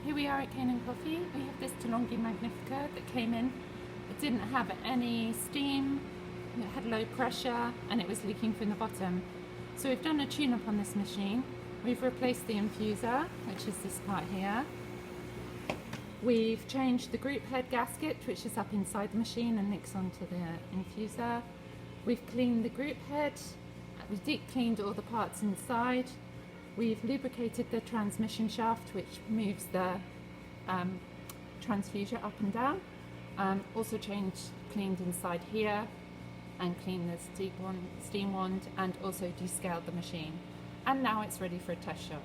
Here we are at Cane & Coffee. We have this DeLonghi Magnifica that came in. It didn't have any steam, it had low pressure, and it was leaking from the bottom. So we've done a tune-up on this machine. We've replaced the infuser, which is this part here. We've changed the group head gasket, which is up inside the machine and links onto the infuser. We've cleaned the group head. We've deep cleaned all the parts inside. We've lubricated the transmission shaft, which moves the transfuser up and down. Also cleaned inside here and cleaned the steam wand, and also descaled the machine. And now it's ready for a test shot.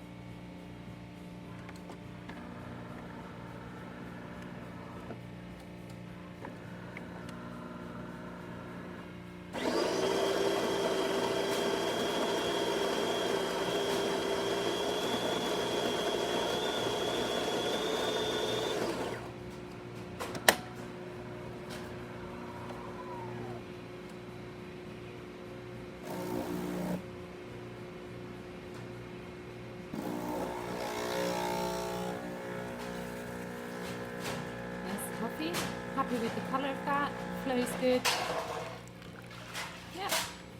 Coffee. Happy with the colour of that, flows good. Yeah,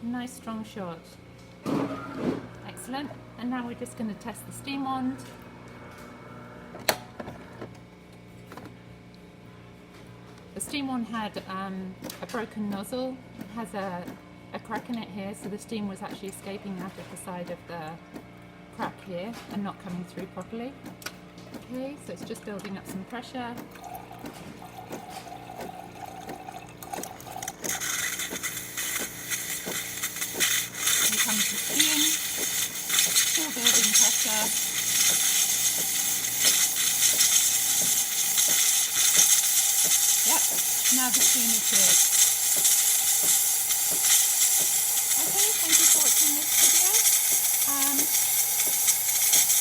nice strong shot. Excellent. And now we're just going to test the steam wand. The steam wand had a broken nozzle. It has a crack in it here, so the steam was actually escaping out of the side of the crack here and not coming through properly. Okay, so it's just building up some pressure. Here comes the steam, still building pressure. Yep, now the steam is good. Okay, thank you for watching this video.